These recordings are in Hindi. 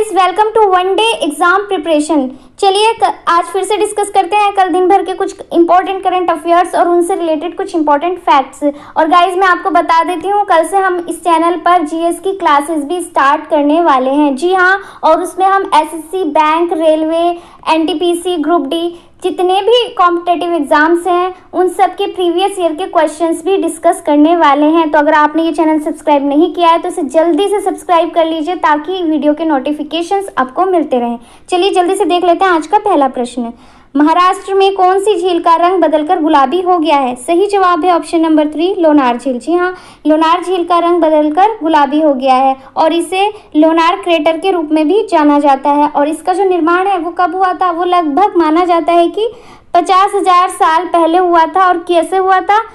Guys, welcome to one day exam preparation. चलिए आज फिर से डिस्कस करते हैं कल दिन भर के कुछ इंपॉर्टेंट करंट अफेयर्स और उनसे रिलेटेड कुछ इंपॉर्टेंट फैक्ट्स। और गाइस मैं आपको बता देती हूँ, कल से हम इस चैनल पर जीएस की क्लासेस भी स्टार्ट करने वाले हैं। जी हाँ, और उसमें हम SSC, bank, railway, NTPC, group D, जितने भी कॉम्पिटेटिव एग्जाम्स हैं उन सब के प्रीवियस ईयर के क्वेश्चंस भी डिस्कस करने वाले हैं। तो अगर आपने ये चैनल सब्सक्राइब नहीं किया है तो इसे जल्दी से सब्सक्राइब कर लीजिए ताकि वीडियो के नोटिफिकेशंस आपको मिलते रहें। चलिए जल्दी से देख लेते हैं आज का पहला प्रश्न। महाराष्ट्र में कौन सी झील का रंग बदलकर गुलाबी हो गया है? सही जवाब है ऑप्शन नंबर 3, लोनार झील। जी हाँ, लोनार झील का रंग बदलकर गुलाबी हो गया है और इसे लोनार क्रेटर के रूप में भी जाना जाता है। और इसका जो निर्माण है वो कब हुआ था? वो लगभग माना जाता है कि 50,000 साल पहले हुआ था। और कैसे हुआ था?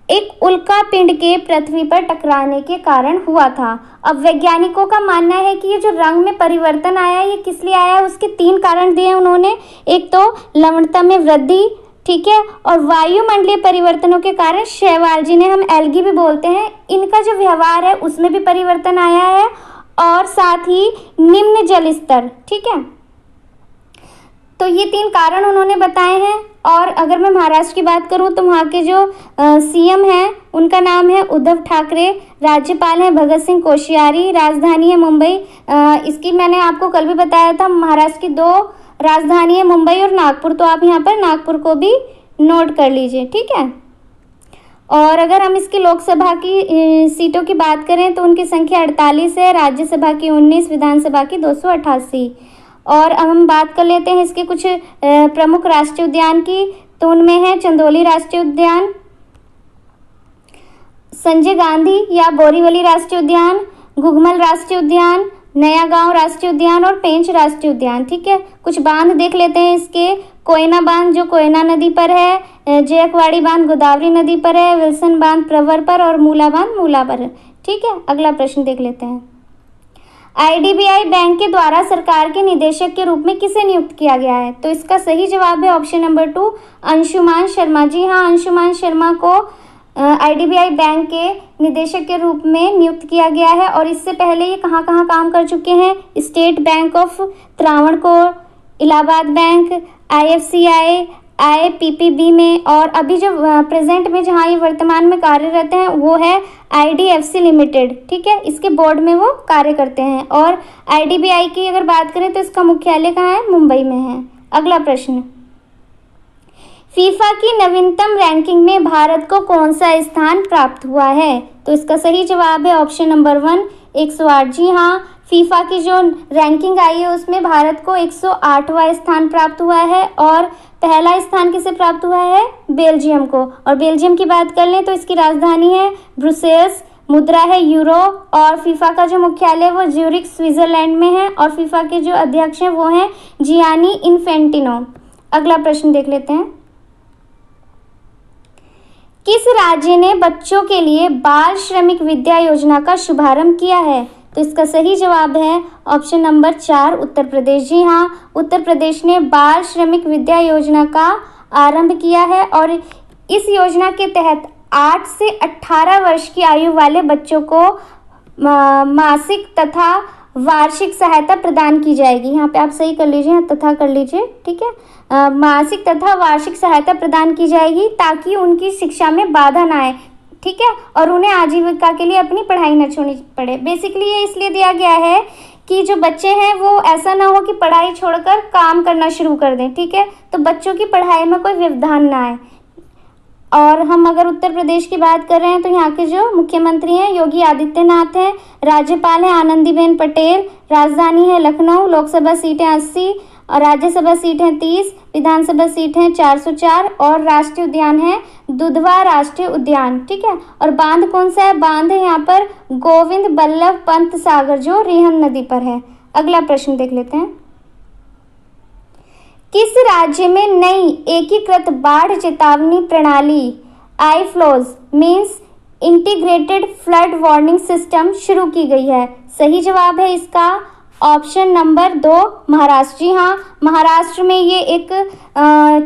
एक उल्का पिंड के पृथ्वी पर टकराने के कारण हुआ था। अब वैज्ञानिकों का मानना है कि ये जो रंग में परिवर्तन आया है ये किस लिए आया है, उसके 3 कारण दिए उन्होंने। एक तो लवणता में वृद्धि, ठीक है, और वायुमंडलीय परिवर्तनों के कारण शैवाल, जिन्हें हम एल्गी भी बोलते हैं, इनका जो व्यवहार है उसमें भी परिवर्तन आया है, और साथ ही निम्न जल स्तर। ठीक है, तो ये 3 कारण उन्होंने बताए हैं। और अगर मैं महाराष्ट्र की बात करूं तो वहाँ के जो सीएम हैं उनका नाम है उद्धव ठाकरे, राज्यपाल हैं भगत सिंह कोश्यारी, राजधानी है मुंबई। इसकी मैंने आपको कल भी बताया था, महाराष्ट्र की 2 राजधानी है मुंबई और नागपुर, तो आप यहाँ पर नागपुर को भी नोट कर लीजिए। ठीक है, और अगर हम इसकी लोकसभा की सीटों की बात करें तो उनकी संख्या 48 है, राज्यसभा की 19, विधानसभा की 288। और अब हम बात कर लेते हैं इसके कुछ प्रमुख राष्ट्रीय उद्यान की, तो उनमें है चंदौली राष्ट्रीय उद्यान, संजय गांधी या बोरीवली राष्ट्रीय उद्यान, गुगमल राष्ट्रीय उद्यान, नया गांव राष्ट्रीय उद्यान और पेंच राष्ट्रीय उद्यान। ठीक है, कुछ बांध देख लेते हैं इसके। कोयना बांध जो कोयना नदी पर है, जयकवाड़ी बांध गोदावरी नदी पर है, विल्सन बांध प्रवर पर और मूला बांध मूला पर है। ठीक है, अगला प्रश्न देख लेते हैं। आईडीबीआई बैंक के द्वारा सरकार के निदेशक के रूप में किसे नियुक्त किया गया है? तो इसका सही जवाब है ऑप्शन नंबर 2, अंशुमान शर्मा। जी हाँ, अंशुमान शर्मा को आईडीबीआई बैंक के निदेशक के रूप में नियुक्त किया गया है। और इससे पहले ये कहाँ कहाँ काम कर चुके हैं? State bank of Travancore, Allahabad bank, IFCI, IPPB में, और अभी जो प्रेजेंट में जहाँ ये वर्तमान में कार्यरत हैं वो है आईडीएफसी लिमिटेड। ठीक है, इसके बोर्ड में वो कार्य करते हैं। और आईडीबीआई की अगर बात करें तो इसका मुख्यालय कहाँ है? मुंबई में है। अगला प्रश्न, फीफा की नवीनतम रैंकिंग में भारत को कौन सा स्थान प्राप्त हुआ है? तो इसका सही जवाब है ऑप्शन नंबर 1, 108। जी हाँ, फीफा की जो रैंकिंग आई है उसमें भारत को 108वां स्थान प्राप्त हुआ है। और पहला स्थान किसे प्राप्त हुआ है? बेल्जियम को। और बेल्जियम की बात कर लें तो इसकी राजधानी है ब्रुसेल्स, मुद्रा है यूरो, और फीफा का जो मुख्यालय वो ज्यूरिख स्विट्जरलैंड में है। और फीफा के जो अध्यक्ष हैं वो हैं जियानी इन्फेंटिनो। अगला प्रश्न देख लेते हैं। किस राज्य ने बच्चों के लिए बाल श्रमिक विद्या योजना का शुभारंभ किया है? तो इसका सही जवाब है ऑप्शन नंबर 4, उत्तर प्रदेश। जी हाँ, उत्तर प्रदेश ने बाल श्रमिक विद्या योजना का आरंभ किया है। और इस योजना के तहत 8 से 18 वर्ष की आयु वाले बच्चों को मासिक तथा वार्षिक सहायता प्रदान की जाएगी। यहाँ पे आप सही कर लीजिए, तथा कर लीजिए। ठीक है, मासिक तथा वार्षिक सहायता प्रदान की जाएगी ताकि उनकी शिक्षा में बाधा ना आए। ठीक है, और उन्हें आजीविका के लिए अपनी पढ़ाई न छोड़नी पड़े। बेसिकली ये इसलिए दिया गया है कि जो बच्चे हैं वो ऐसा ना हो कि पढ़ाई छोड़कर काम करना शुरू कर दें। ठीक है, तो बच्चों की पढ़ाई में कोई व्यवधान ना आए। और हम अगर उत्तर प्रदेश की बात कर रहे हैं तो यहाँ के जो मुख्यमंत्री हैं योगी आदित्यनाथ हैं, राज्यपाल हैं आनंदीबेन पटेल, राजधानी है लखनऊ, लोकसभा सीटें 80 और राज्यसभा सीट है 30, विधानसभा सीट है 404 और राष्ट्रीय उद्यान है दुधवा राष्ट्रीय उद्यान। ठीक है, और बांध कौन सा है? बांध है यहाँ पर गोविंद बल्लभ पंत सागर जो रिहन नदी पर है। अगला प्रश्न देख लेते हैं। किस राज्य में नई एकीकृत बाढ़ चेतावनी प्रणाली IFLOWS means integrated flood warning system शुरू की गई है? सही जवाब है इसका ऑप्शन नंबर 2, महाराष्ट्र। जी हाँ, महाराष्ट्र में ये एक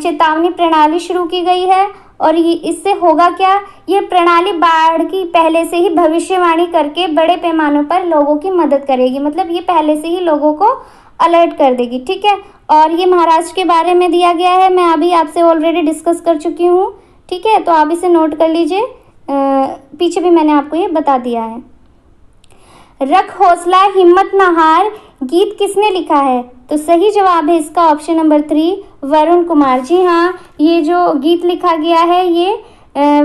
चेतावनी प्रणाली शुरू की गई है और ये इससे होगा क्या, ये प्रणाली बाढ़ की पहले से ही भविष्यवाणी करके बड़े पैमाने पर लोगों की मदद करेगी, मतलब ये पहले से ही लोगों को अलर्ट कर देगी। ठीक है, और ये महाराष्ट्र के बारे में दिया गया है, मैं अभी आपसे ऑलरेडी डिस्कस कर चुकी हूँ। ठीक है, तो आप इसे नोट कर लीजिए, पीछे भी मैंने आपको ये बता दिया है। रख हौसला हिम्मत न हार गीत किसने लिखा है, तो सही जवाब है इसका ऑप्शन नंबर 3 वरुण कुमार। जी हाँ, ये जो गीत लिखा गया है ये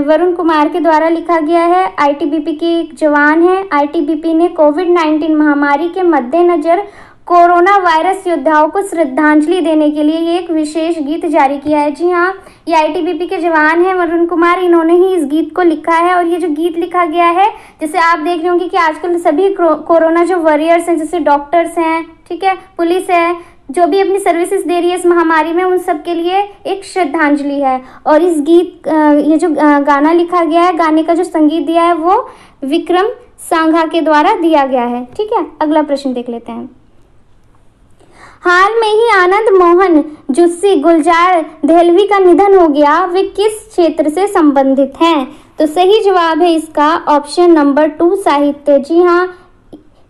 वरुण कुमार के द्वारा लिखा गया है। आईटीबीपी के एक जवान हैं। आईटीबीपी ने कोविड-19 महामारी के मद्देनजर कोरोना वायरस योद्धाओं को श्रद्धांजलि देने के लिए ये एक विशेष गीत जारी किया है। जी हाँ, ये आईटीबीपी के जवान हैं वरुण कुमार, इन्होंने ही इस गीत को लिखा है। और ये जो गीत लिखा गया है, जैसे आप देख रहे होंगे कि आजकल सभी कोरोना जो वॉरियर्स हैं, जैसे डॉक्टर्स हैं, ठीक है, पुलिस है, जो भी अपनी सर्विसेज दे रही है इस महामारी में, उन सब के लिए एक श्रद्धांजलि है। और इस गीत ये जो गाना लिखा गया है, गाने का जो संगीत दिया है वो विक्रम सांघा के द्वारा दिया गया है। ठीक है, अगला प्रश्न देख लेते हैं। हाल में ही आनंद मोहन जुस्सी गुलजार देहलवी का निधन हो गया, वे किस क्षेत्र से संबंधित हैं, तो सही जवाब है इसका ऑप्शन नंबर 2 साहित्य। जी हाँ,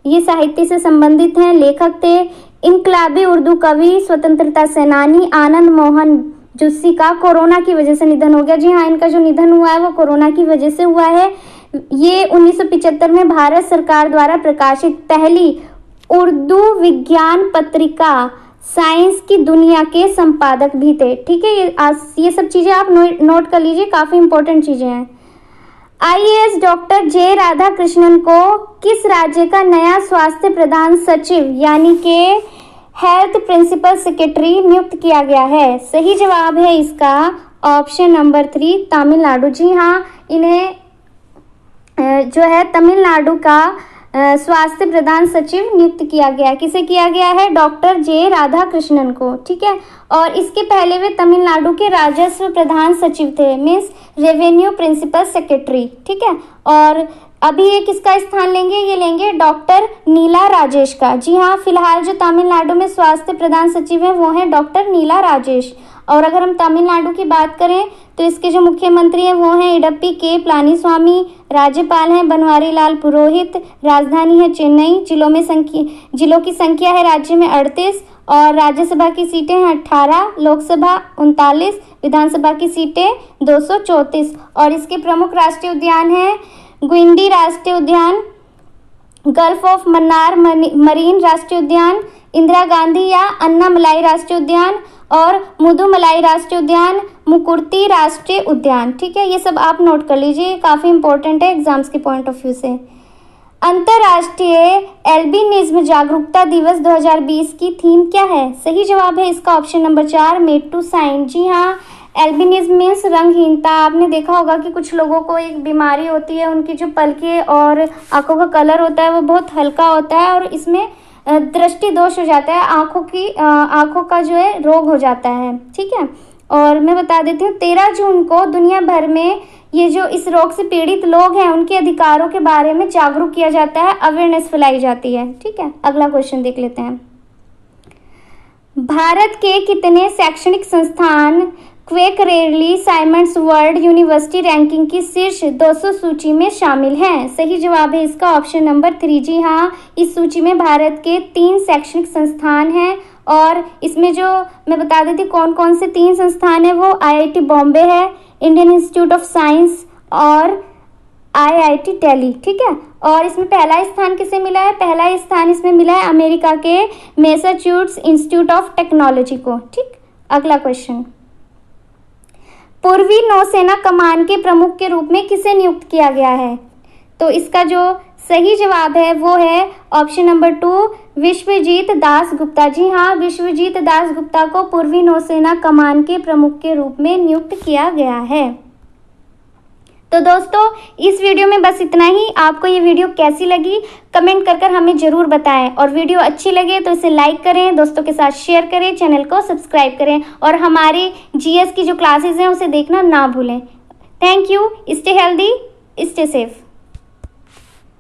ये साहित्य से संबंधित हैं। लेखक थे इनकलाबी उर्दू कवि स्वतंत्रता सेनानी आनंद मोहन जुस्सी का कोरोना की वजह से निधन हो गया। जी हाँ, इनका जो निधन हुआ है वो कोरोना की वजह से हुआ है। ये 1975 में भारत सरकार द्वारा प्रकाशित पहली उर्दू विज्ञान पत्रिका साइंस की दुनिया के संपादक भी थे। ठीक है, ये सब चीज़ें आप नोट कर लीजिए, काफ़ी इंपॉर्टेंट चीज़ें हैं। आईएएस डॉक्टर जे राधाकृष्णन को किस राज्य का नया स्वास्थ्य प्रधान सचिव यानी कि हेल्थ प्रिंसिपल सेक्रेटरी नियुक्त किया गया है, सही जवाब है इसका ऑप्शन नंबर 3 तमिलनाडु। जी हाँ, इन्हें जो है तमिलनाडु का स्वास्थ्य प्रधान सचिव नियुक्त किया गया। किसे किया गया है, डॉक्टर जे राधाकृष्णन को। ठीक है, और इसके पहले वे तमिलनाडु के राजस्व प्रधान सचिव थे, मीन्स रेवेन्यू प्रिंसिपल सेक्रेटरी। ठीक है, और अभी ये किसका स्थान लेंगे, ये लेंगे डॉक्टर नीला राजेश का। जी हाँ, फिलहाल जो तमिलनाडु में स्वास्थ्य प्रधान सचिव हैं वो हैं डॉक्टर नीला राजेश। और अगर हम तमिलनाडु की बात करें तो इसके जो मुख्यमंत्री हैं वो हैं इडप्पी के पलानीस्वामी, राज्यपाल हैं बनवारी लाल पुरोहित, राजधानी है चेन्नई, जिलों की संख्या है राज्य में 38 और राज्यसभा की सीटें हैं 18, लोकसभा 39, विधानसभा की सीटें 234। और इसके प्रमुख राष्ट्रीय उद्यान हैं गुइंडी राष्ट्रीय उद्यान, गल्फ ऑफ मन्नार मरीन राष्ट्रीय उद्यान, इंदिरा गांधी या अन्नामलाई राष्ट्रीय उद्यान और मुदुमलाई राष्ट्रीय उद्यान, मुकुर्ती राष्ट्रीय उद्यान। ठीक है, ये सब आप नोट कर लीजिए, काफ़ी इंपॉर्टेंट है एग्जाम्स के पॉइंट ऑफ व्यू से। अंतर्राष्ट्रीय एल्बिनिज्म जागरूकता दिवस 2020 की थीम क्या है, सही जवाब है इसका option number 4 made to sign. जी हाँ, एल्बिनिज्म मीन्स रंगहीनता। आपने देखा होगा कि कुछ लोगों को एक बीमारी होती है, उनकी जो पलकें और आंखों का कलर होता है वो बहुत हल्का होता है और इसमें दृष्टि दोष हो जाता है, आंखों का जो है रोग हो जाता है। ठीक है, और मैं बता देती हूँ 13 जून को दुनिया भर में ये जो इस रोग से पीड़ित लोग हैं उनके अधिकारों के बारे में जागरूक किया जाता है, अवेयरनेस फैलाई जाती है। ठीक है, अगला क्वेश्चन देख लेते हैं। भारत के कितने शैक्षणिक संस्थान क्वेकरेली साइमंड्स वर्ल्ड यूनिवर्सिटी रैंकिंग की शीर्ष 200 सूची में शामिल हैं, सही जवाब है इसका ऑप्शन नंबर 3। जी हाँ, इस सूची में भारत के 3 शैक्षणिक संस्थान हैं और इसमें जो मैं बता देती कौन कौन से 3 संस्थान हैं, वो आईआईटी बॉम्बे है, इंडियन इंस्टीट्यूट ऑफ साइंस और आईआईटी दिल्ली। ठीक है, और इसमें पहला स्थान किसे मिला है, पहला स्थान इसमें मिला है अमेरिका के मैसाचुसेट्स इंस्टीट्यूट ऑफ टेक्नोलॉजी को। ठीक, अगला क्वेश्चन। पूर्वी नौसेना कमान के प्रमुख के रूप में किसे नियुक्त किया गया है, तो इसका जो सही जवाब है वो है ऑप्शन नंबर 2 विश्वजीत दास गुप्ता। जी हाँ, विश्वजीत दास गुप्ता को पूर्वी नौसेना कमान के प्रमुख के रूप में नियुक्त किया गया है। तो दोस्तों, इस वीडियो में बस इतना ही। आपको ये वीडियो कैसी लगी कमेंट कर हमें ज़रूर बताएं और वीडियो अच्छी लगे तो इसे लाइक करें, दोस्तों के साथ शेयर करें, चैनल को सब्सक्राइब करें और हमारी जीएस की जो क्लासेस हैं उसे देखना ना भूलें। Thank you. Stay healthy, stay safe.